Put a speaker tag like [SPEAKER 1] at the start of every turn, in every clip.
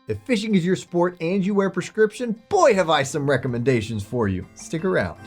[SPEAKER 1] If fishing is your sport and you wear prescription, boy have I some recommendations for you. Stick around.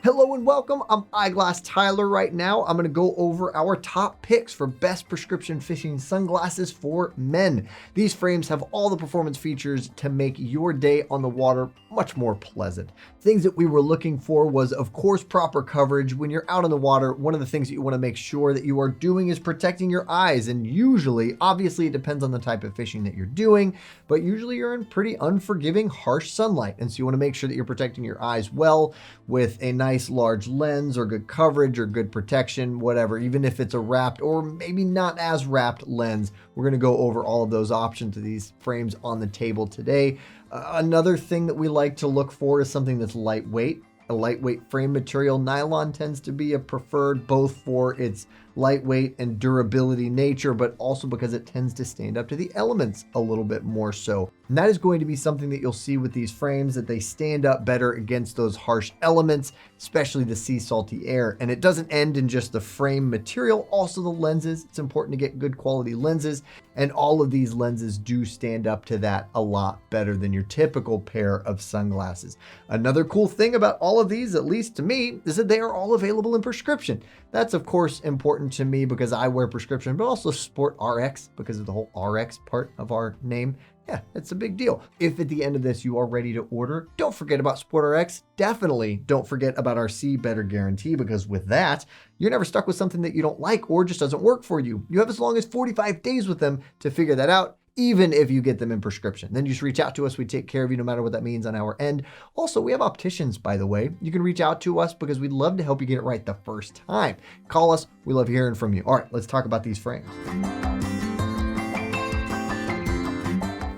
[SPEAKER 1] Hello and welcome. I'm Eyeglass Tyler. Right now, I'm going to go over our top picks for best prescription fishing sunglasses for men. These frames have all the performance features to make your day on the water much more pleasant. Things that we were looking for was, of course, proper coverage. When you're out on the water, one of the things that you want to make sure that you are doing is protecting your eyes. And usually, obviously, it depends on the type of fishing that you're doing, but usually you're in pretty unforgiving, harsh sunlight. And so you want to make sure that you're protecting your eyes well with a nice large lens or good coverage or good protection, whatever, even if it's a wrapped or maybe not as wrapped lens. We're going to go over all of those options of these frames on the table today. Another thing that we like to look for is something that's lightweight. A lightweight frame material. Nylon tends to be a preferred, both for its lightweight and durability nature, but also because it tends to stand up to the elements a little bit more so. And that is going to be something that you'll see with these frames, that they stand up better against those harsh elements, especially the sea salty air. And it doesn't end in just the frame material, also the lenses. It's important to get good quality lenses, and all of these lenses do stand up to that a lot better than your typical pair of sunglasses. Another cool thing about all of these, at least to me, is that they are all available in prescription. That's of course important to me because I wear prescription, but also SportRx because of the whole RX part of our name. Yeah, it's a big deal. If at the end of this you are ready to order, don't forget about SportRx. Definitely don't forget about our See Better guarantee, because with that, you're never stuck with something that you don't like or just doesn't work for you. You have as long as 45 days with them to figure that out, even if you get them in prescription. Then you just reach out to us. We take care of you no matter what that means on our end. Also, we have opticians, by the way. You can reach out to us because we'd love to help you get it right the first time. Call us. We love hearing from you. All right, let's talk about these frames.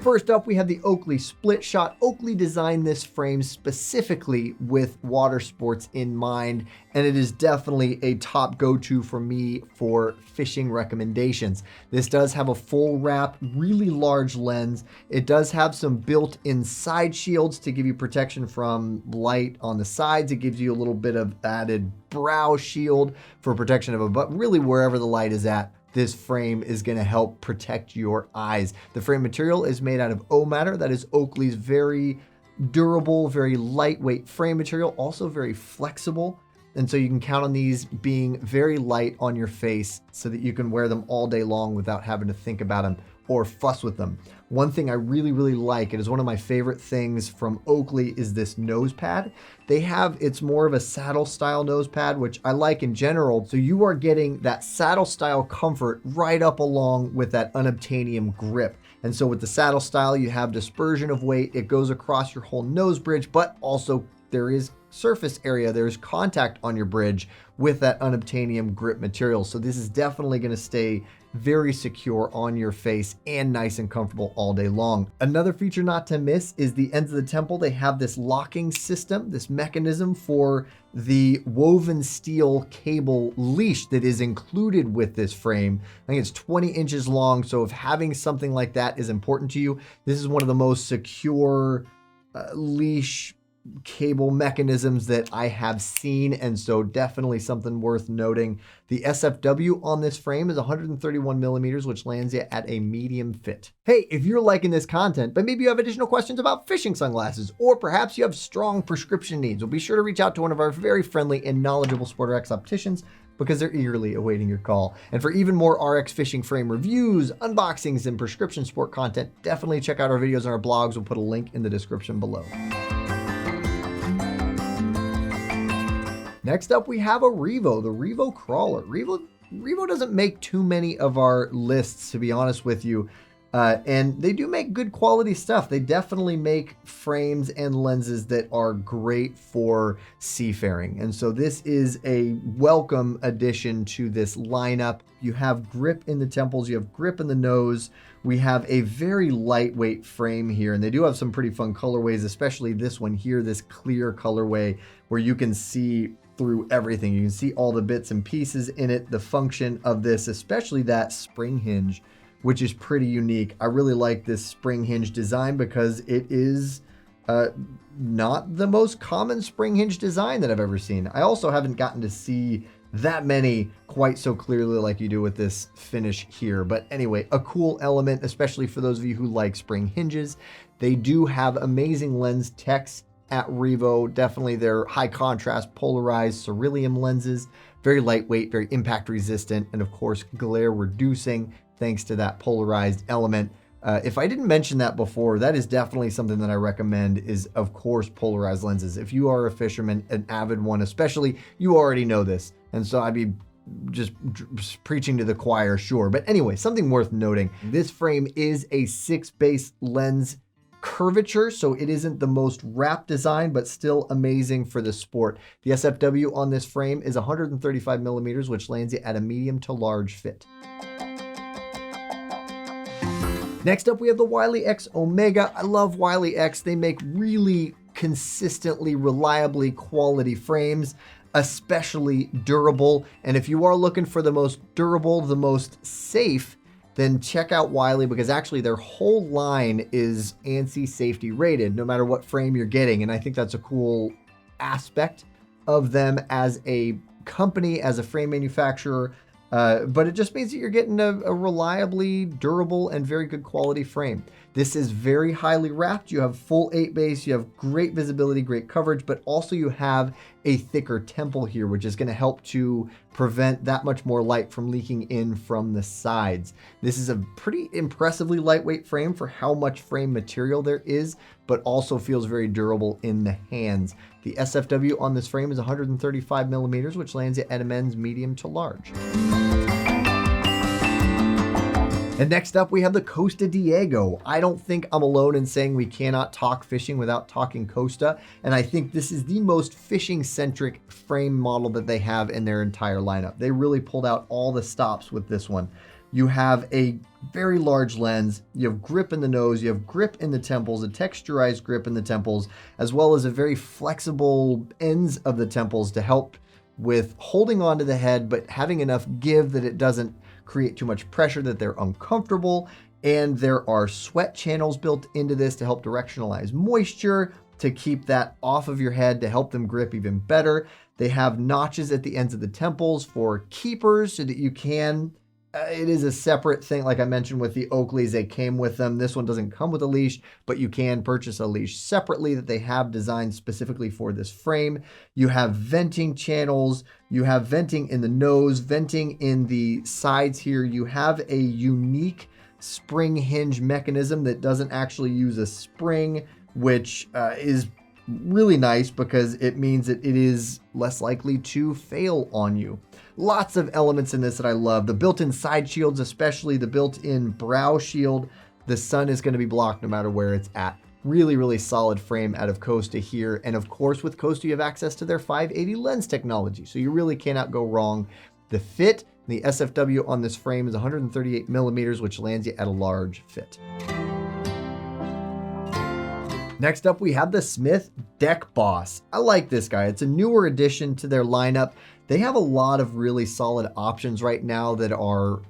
[SPEAKER 1] First up, we have the Oakley Split Shot. Oakley designed this frame specifically with water sports in mind, and it is definitely a top go-to for me for fishing recommendations. This does have a full wrap, really large lens. It does have some built-in side shields to give you protection from light on the sides. It gives you a little bit of added brow shield for protection of but really wherever the light is at, this frame is going to help protect your eyes. The frame material is made out of O-Matter. That is Oakley's very durable, very lightweight frame material, also very flexible. And so you can count on these being very light on your face so that you can wear them all day long without having to think about them or fuss with them. One thing I really, really like, it is one of my favorite things from Oakley, is this nose pad. It's more of a saddle style nose pad, which I like in general. So you are getting that saddle style comfort right up along with that unobtainium grip. And so with the saddle style, you have dispersion of weight. It goes across your whole nose bridge, but also there is surface area. There's contact on your bridge with that unobtainium grip material. So this is definitely going to stay very secure on your face and nice and comfortable all day long. Another feature not to miss is the ends of the temple. They have this locking system, this mechanism for the woven steel cable leash that is included with this frame. I think it's 20 inches long. So if having something like that is important to you, this is one of the most secure leash cable mechanisms that I have seen, and so definitely something worth noting. The SFW on this frame is 131 millimeters, which lands you at a medium fit. Hey, if you're liking this content, but maybe you have additional questions about fishing sunglasses, or perhaps you have strong prescription needs, well, be sure to reach out to one of our very friendly and knowledgeable SportRx opticians, because they're eagerly awaiting your call. And for even more RX fishing frame reviews, unboxings, and prescription sport content, definitely check out our videos on our blogs. We'll put a link in the description below. Next up, we have the Revo Crawler. Revo doesn't make too many of our lists, to be honest with you. And they do make good quality stuff. They definitely make frames and lenses that are great for seafaring. And so this is a welcome addition to this lineup. You have grip in the temples, you have grip in the nose. We have a very lightweight frame here, and they do have some pretty fun colorways, especially this one here, this clear colorway where you can see through everything. You can see all the bits and pieces in it, the function of this, especially that spring hinge, which is pretty unique. I really like this spring hinge design because it is not the most common spring hinge design that I've ever seen. I also haven't gotten to see that many quite so clearly like you do with this finish here. But anyway, a cool element, especially for those of you who like spring hinges. They do have amazing lens techs at Revo. Definitely their high contrast polarized ceruleum lenses, very lightweight, very impact resistant, and of course glare reducing thanks to that polarized element. If I didn't mention that before, that is definitely something that I recommend is, of course, polarized lenses. If you are a fisherman, an avid one especially, you already know this. And so I'd be just preaching to the choir, sure. But anyway, something worth noting. This frame is a 6-base lens curvature, so it isn't the most wrapped design, but still amazing for the sport. The SFW on this frame is 135 millimeters, which lands you at a medium to large fit. Next up, we have the Wiley X Omega. I love Wiley X. They make really consistently, reliably quality frames, especially durable. And if you are looking for the most durable, the most safe, then check out Wiley, because actually their whole line is ANSI safety rated, no matter what frame you're getting. And I think that's a cool aspect of them as a company, as a frame manufacturer. But it just means that you're getting a reliably durable and very good quality frame. This is very highly wrapped. You have full 8-base, you have great visibility, great coverage, but also you have a thicker temple here, which is going to help to prevent that much more light from leaking in from the sides. This is a pretty impressively lightweight frame for how much frame material there is, but also feels very durable in the hands. The SFW on this frame is 135 millimeters, which lands it at a men's medium to large. And next up, we have the Costa Diego. I don't think I'm alone in saying we cannot talk fishing without talking Costa. And I think this is the most fishing-centric frame model that they have in their entire lineup. They really pulled out all the stops with this one. You have a very large lens, you have grip in the nose, you have grip in the temples, a texturized grip in the temples, as well as a very flexible ends of the temples to help with holding onto the head, but having enough give that it doesn't create too much pressure, that they're uncomfortable. And there are sweat channels built into this to help directionalize moisture, to keep that off of your head, to help them grip even better. They have notches at the ends of the temples for keepers so that you can, it is a separate thing. Like I mentioned with the Oakleys, they came with them. This one doesn't come with a leash, but you can purchase a leash separately that they have designed specifically for this frame. You have venting channels. You have venting in the nose, venting in the sides here. You have a unique spring hinge mechanism that doesn't actually use a spring, which is really nice because it means that it is less likely to fail on you. Lots of elements in this that I love. The built-in side shields, especially the built-in brow shield. The sun is going to be blocked no matter where it's at. Really, really solid frame out of Costa here. And of course, with Costa, you have access to their 580 lens technology. So you really cannot go wrong. The fit, the SFW on this frame is 138 millimeters, which lands you at a large fit. Next up, we have the Smith Deckboss. I like this guy. It's a newer addition to their lineup. They have a lot of really solid options right now that are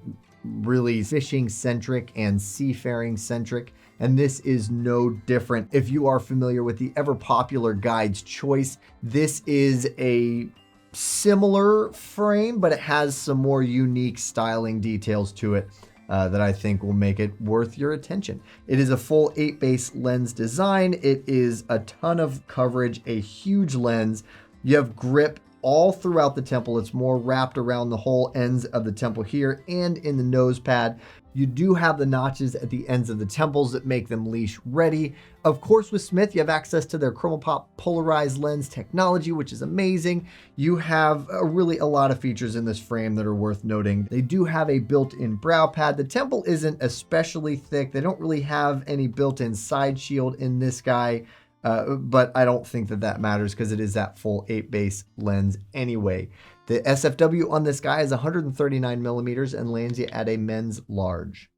[SPEAKER 1] really fishing centric and seafaring centric. And this is no different. If you are familiar with the ever popular Guide's Choice, this is a similar frame, but it has some more unique styling details to it that I think will make it worth your attention. It is a full 8-base lens design. It is a ton of coverage, a huge lens. You have grip all throughout the temple. It's more wrapped around the whole ends of the temple here and in the nose pad. You do have the notches at the ends of the temples that make them leash ready. Of course, with Smith, you have access to their ChromaPop polarized lens technology, which is amazing. You have really a lot of features in this frame that are worth noting. They do have a built-in brow pad. The temple isn't especially thick. They don't really have any built-in side shield in this guy. But I don't think that that matters because it is that full 8-base lens anyway. The SFW on this guy is 139 millimeters and lands you at a men's large.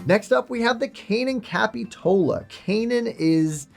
[SPEAKER 1] Next up, we have the Kaenon Capitola. Kaenon is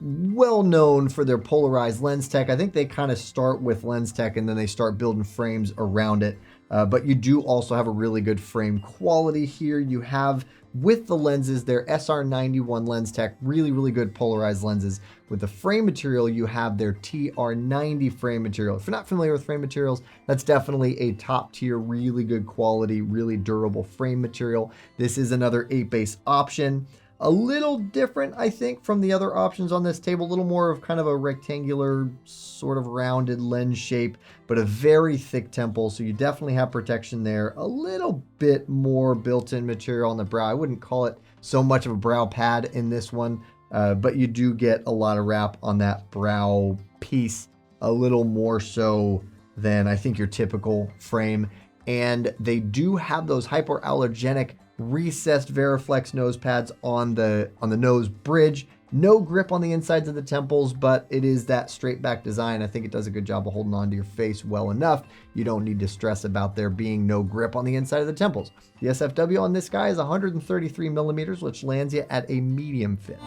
[SPEAKER 1] well known for their polarized lens tech. I think they kind of start with lens tech and then they start building frames around it. but you do also have a really good frame quality here. You have, with the lenses, their SR91 lens tech, really, really good polarized lenses. With the frame material, you have their TR90 frame material. If you're not familiar with frame materials, that's definitely a top tier, really good quality, really durable frame material. This is another 8-base option. A little different, I think, from the other options on this table. A little more of kind of a rectangular, sort of rounded lens shape, but a very thick temple. So you definitely have protection there. A little bit more built-in material on the brow. I wouldn't call it so much of a brow pad in this one, but you do get a lot of wrap on that brow piece, a little more so than I think your typical frame. And they do have those hypoallergenic recessed Veriflex nose pads on the nose bridge. No grip on the insides of the temples, but it is that straight back design. I think it does a good job of holding on to your face well enough. You don't need to stress about there being no grip on the inside of the temples. The SFW on this guy is 133 millimeters, which lands you at a medium fit.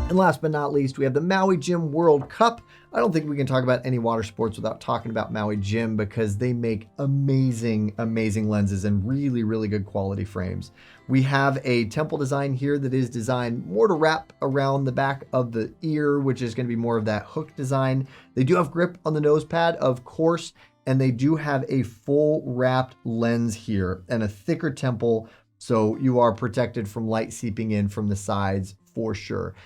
[SPEAKER 1] And last but not least, we have the Maui Jim World Cup. I don't think we can talk about any water sports without talking about Maui Jim, because they make amazing, amazing lenses and really, really good quality frames. We have a temple design here that is designed more to wrap around the back of the ear, which is going to be more of that hook design. They do have grip on the nose pad, of course, and they do have a full wrapped lens here and a thicker temple, so you are protected from light seeping in from the sides for sure.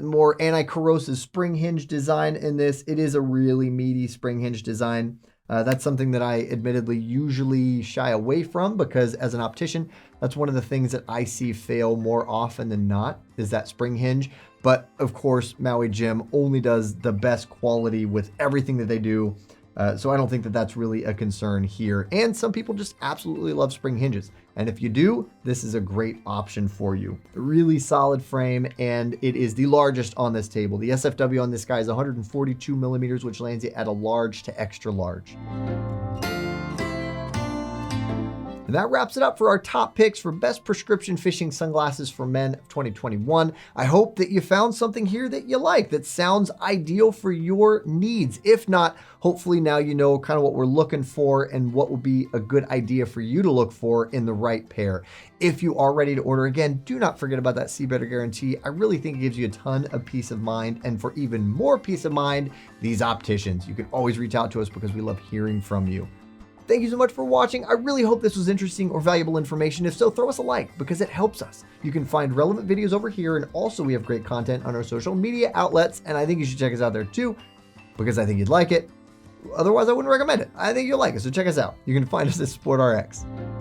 [SPEAKER 1] More anti-corrosive spring hinge design in this. It is a really meaty spring hinge design. That's something that I admittedly usually shy away from, because as an optician, that's one of the things that I see fail more often than not, is that spring hinge. But of course, Maui Jim only does the best quality with everything that they do. So I don't think that that's really a concern here. And some people just absolutely love spring hinges. And if you do, this is a great option for you. A really solid frame, and it is the largest on this table. The SFW on this guy is 142 millimeters, which lands you at a large to extra large. And that wraps it up for our top picks for best prescription fishing sunglasses for men of 2021. I hope that you found something here that you like, that sounds ideal for your needs. If not, hopefully now you know kind of what we're looking for and what would be a good idea for you to look for in the right pair. If you are ready to order, again, do not forget about that See Better guarantee. I really think it gives you a ton of peace of mind. And for even more peace of mind, these opticians, you can always reach out to us because we love hearing from you. Thank you so much for watching. I really hope this was interesting or valuable information. If so, throw us a like because it helps us. You can find relevant videos over here, and also we have great content on our social media outlets, and I think you should check us out there too because I think you'd like it. Otherwise, I wouldn't recommend it. I think you'll like it, so check us out. You can find us at SportRx.